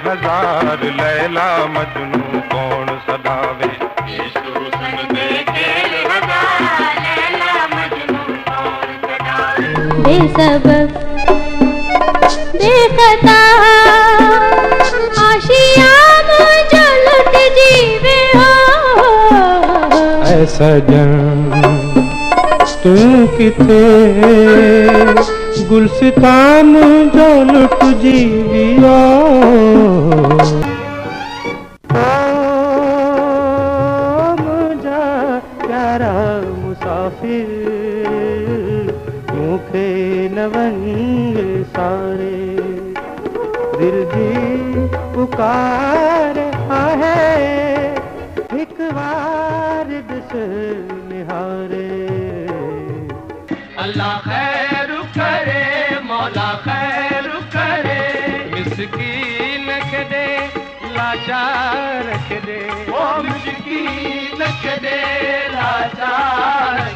हजार लैला मजनू कौन सदावे। यीशु संग दे खेल हजार लैला मजनू कौन सदावे। बेसबब बेखता आशिया मुझे लुट जीवे हो। ऐ सजन तू किथे गुलसितां मुझे लुट जीविया। मुझा प्यारा मुसाफिर मुखे नवंग सारे दिल दी पुकार आहे एक बार दिस निहारे। अल्लाह खैर करे मौला खैर करे मिस्कीन के दे लाचार के दे ओ मिस्कीन के दे लाचार